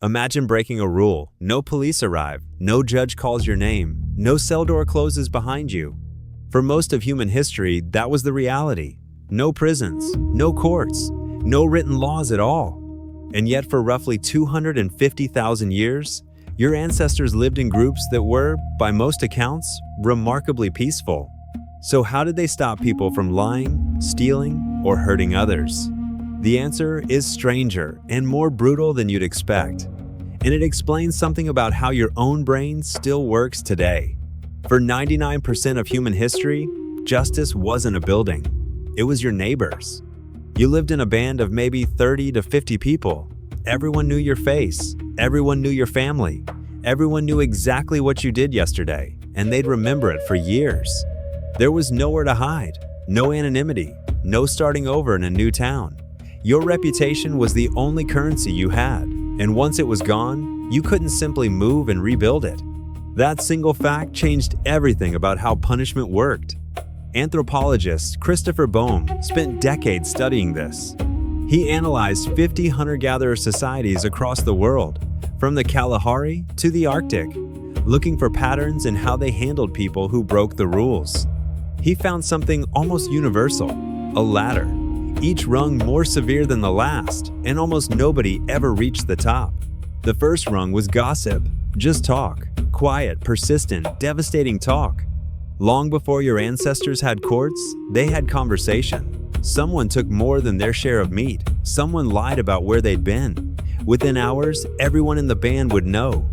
Imagine breaking a rule. No police arrive, no judge calls your name, no cell door closes behind you. For most of human history, that was the reality. No prisons, no courts, no written laws at all. And yet for roughly 250,000 years, your ancestors lived in groups that were, by most accounts, remarkably peaceful. So how did they stop people from lying, stealing, or hurting others? The answer is stranger and more brutal than you'd expect. And it explains something about how your own brain still works today. For 99% of human history, justice wasn't a building. It was your neighbors. You lived in a band of maybe 30 to 50 people. Everyone knew your face. Everyone knew your family. Everyone knew exactly what you did yesterday, and they'd remember it for years. There was nowhere to hide, no anonymity, no starting over in a new town. Your reputation was the only currency you had, and once it was gone, you couldn't simply move and rebuild it. That single fact changed everything about how punishment worked. Anthropologist Christopher Boehm spent decades studying this. He analyzed 50 hunter-gatherer societies across the world, from the Kalahari to the Arctic, looking for patterns in how they handled people who broke the rules. He found something almost universal, a ladder, each rung more severe than the last, and almost nobody ever reached the top. The first rung was gossip, just talk, quiet, persistent, devastating talk. Long before your ancestors had courts, they had conversation. Someone took more than their share of meat. Someone lied about where they'd been. Within hours, everyone in the band would know.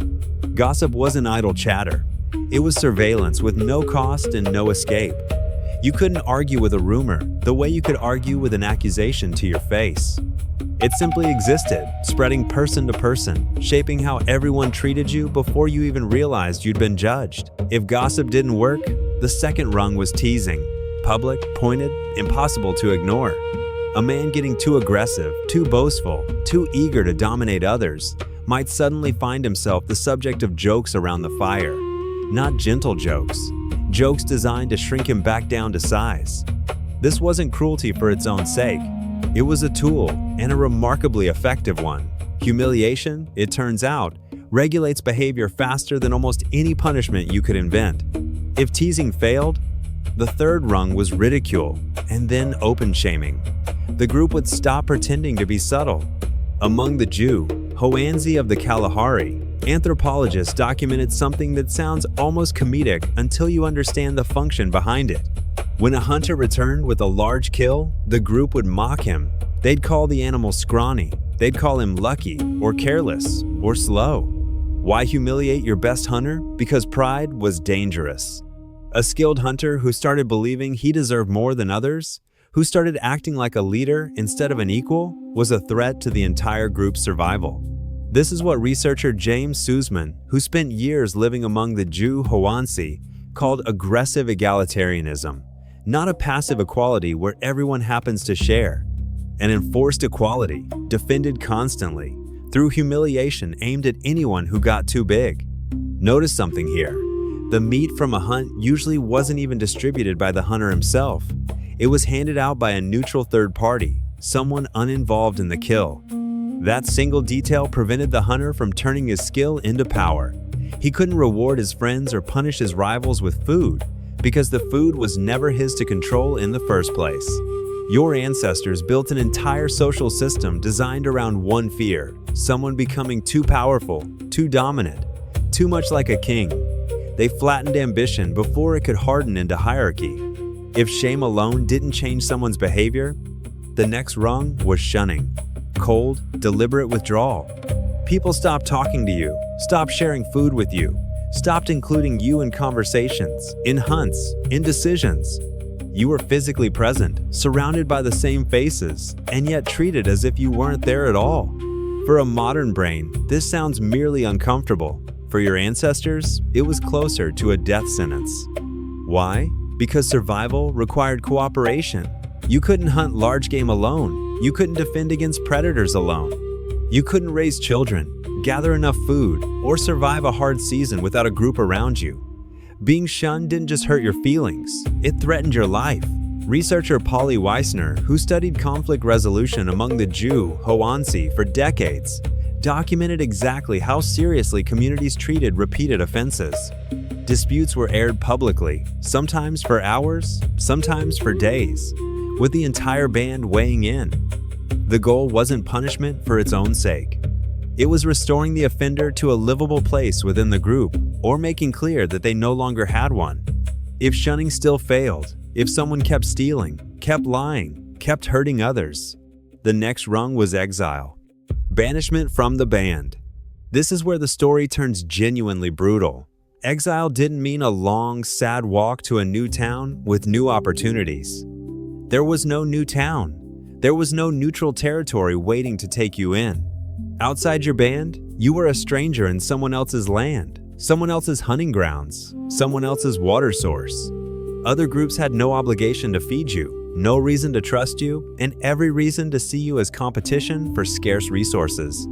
Gossip wasn't idle chatter. It was surveillance with no cost and no escape. You couldn't argue with a rumor the way you could argue with an accusation to your face. It simply existed, spreading person to person, shaping how everyone treated you before you even realized you'd been judged. If gossip didn't work, the second rung was teasing. Public, pointed, impossible to ignore. A man getting too aggressive, too boastful, too eager to dominate others might suddenly find himself the subject of jokes around the fire. Not gentle jokes. Jokes designed to shrink him back down to size. This wasn't cruelty for its own sake. It was a tool, and a remarkably effective one. Humiliation, it turns out, regulates behavior faster than almost any punishment you could invent. If teasing failed, the third rung was ridicule, and then open shaming. The group would stop pretending to be subtle. Among the Jew, Hoanzi of the Kalahari, anthropologists documented something that sounds almost comedic until you understand the function behind it. When a hunter returned with a large kill, the group would mock him. They'd call the animal scrawny. They'd call him lucky, or careless, or slow. Why humiliate your best hunter? Because pride was dangerous. A skilled hunter who started believing he deserved more than others, who started acting like a leader instead of an equal, was a threat to the entire group's survival. This is what researcher James Sussman, who spent years living among the Jew Hoansi, called aggressive egalitarianism. Not a passive equality where everyone happens to share. An enforced equality, defended constantly, through humiliation aimed at anyone who got too big. Notice something here. The meat from a hunt usually wasn't even distributed by the hunter himself. It was handed out by a neutral third party, someone uninvolved in the kill. That single detail prevented the hunter from turning his skill into power. He couldn't reward his friends or punish his rivals with food, because the food was never his to control in the first place. Your ancestors built an entire social system designed around one fear: someone becoming too powerful, too dominant, too much like a king. They flattened ambition before it could harden into hierarchy. If shame alone didn't change someone's behavior, the next rung was shunning. Cold, deliberate withdrawal. People stopped talking to you, stopped sharing food with you, stopped including you in conversations, in hunts, in decisions. You were physically present, surrounded by the same faces, and yet treated as if you weren't there at all. For a modern brain, this sounds merely uncomfortable. For your ancestors, it was closer to a death sentence. Why? Because survival required cooperation. You couldn't hunt large game alone. You couldn't defend against predators alone. You couldn't raise children, gather enough food, or survive a hard season without a group around you. Being shunned didn't just hurt your feelings, it threatened your life. Researcher Polly Weissner, who studied conflict resolution among the Jew Hoansi for decades, documented exactly how seriously communities treated repeated offenses. Disputes were aired publicly, sometimes for hours, sometimes for days, with the entire band weighing in. The goal wasn't punishment for its own sake. It was restoring the offender to a livable place within the group, or making clear that they no longer had one. If shunning still failed, if someone kept stealing, kept lying, kept hurting others, the next rung was exile. Banishment from the band. This is where the story turns genuinely brutal. Exile didn't mean a long, sad walk to a new town with new opportunities. There was no new town. There was no neutral territory waiting to take you in. Outside your band, you were a stranger in someone else's land, someone else's hunting grounds, someone else's water source. Other groups had no obligation to feed you, no reason to trust you, and every reason to see you as competition for scarce resources.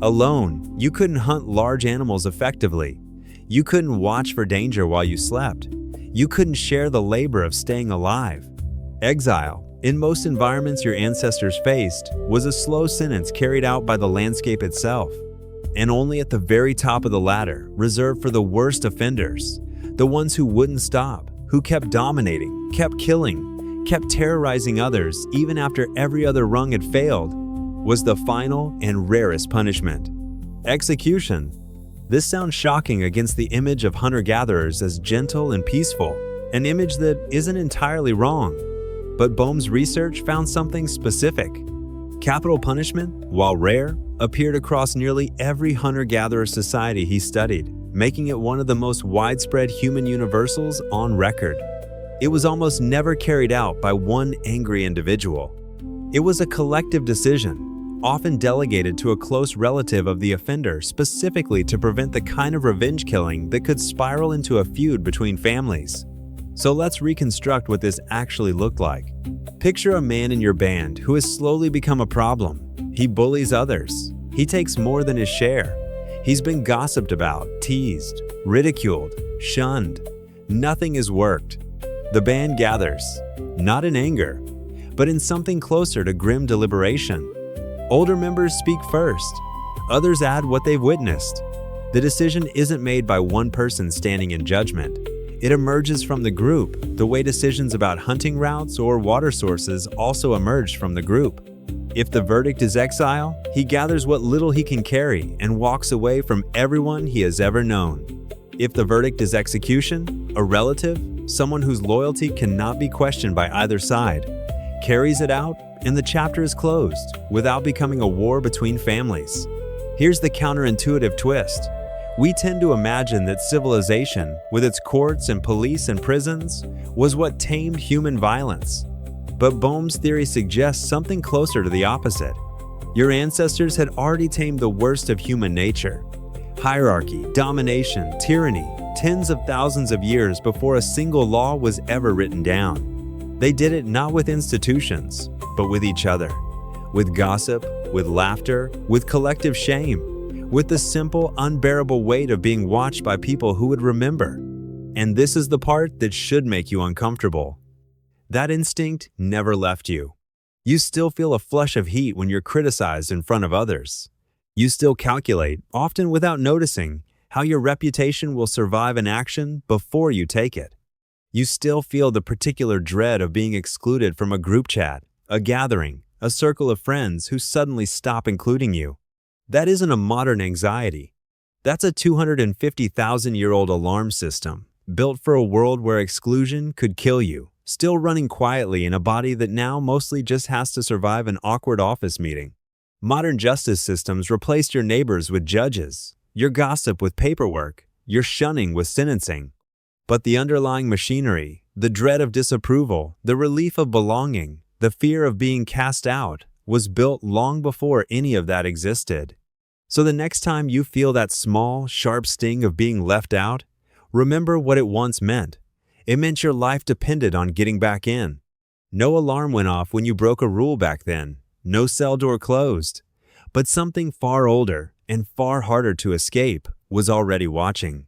Alone, you couldn't hunt large animals effectively. You couldn't watch for danger while you slept. You couldn't share the labor of staying alive. Exile, in most environments your ancestors faced, was a slow sentence carried out by the landscape itself, and only at the very top of the ladder, reserved for the worst offenders, the ones who wouldn't stop, who kept dominating, kept killing, kept terrorizing others even after every other rung had failed, was the final and rarest punishment. Execution. This sounds shocking against the image of hunter-gatherers as gentle and peaceful, an image that isn't entirely wrong. But Boehm's research found something specific. Capital punishment, while rare, appeared across nearly every hunter-gatherer society he studied, making it one of the most widespread human universals on record. It was almost never carried out by one angry individual. It was a collective decision, often delegated to a close relative of the offender specifically to prevent the kind of revenge killing that could spiral into a feud between families. So let's reconstruct what this actually looked like. Picture a man in your band who has slowly become a problem. He bullies others. He takes more than his share. He's been gossiped about, teased, ridiculed, shunned. Nothing has worked. The band gathers, not in anger, but in something closer to grim deliberation. Older members speak first. Others add what they've witnessed. The decision isn't made by one person standing in judgment. It emerges from the group, the way decisions about hunting routes or water sources also emerged from the group. If the verdict is exile, he gathers what little he can carry and walks away from everyone he has ever known. If the verdict is execution, a relative, someone whose loyalty cannot be questioned by either side, carries it out and the chapter is closed without becoming a war between families. Here's the counterintuitive twist. We tend to imagine that civilization, with its courts and police and prisons, was what tamed human violence. But Boehm's theory suggests something closer to the opposite. Your ancestors had already tamed the worst of human nature. Hierarchy, domination, tyranny, tens of thousands of years before a single law was ever written down. They did it not with institutions, but with each other. With gossip, with laughter, with collective shame. With the simple, unbearable weight of being watched by people who would remember. And this is the part that should make you uncomfortable. That instinct never left you. You still feel a flush of heat when you're criticized in front of others. You still calculate, often without noticing, how your reputation will survive an action before you take it. You still feel the particular dread of being excluded from a group chat, a gathering, a circle of friends who suddenly stop including you. That isn't a modern anxiety. That's a 250,000-year-old alarm system, built for a world where exclusion could kill you, still running quietly in a body that now mostly just has to survive an awkward office meeting. Modern justice systems replaced your neighbors with judges, your gossip with paperwork, your shunning with sentencing. But the underlying machinery, the dread of disapproval, the relief of belonging, the fear of being cast out, was built long before any of that existed. So the next time you feel that small, sharp sting of being left out, remember what it once meant. It meant your life depended on getting back in. No alarm went off when you broke a rule back then. No cell door closed. But something far older and far harder to escape was already watching.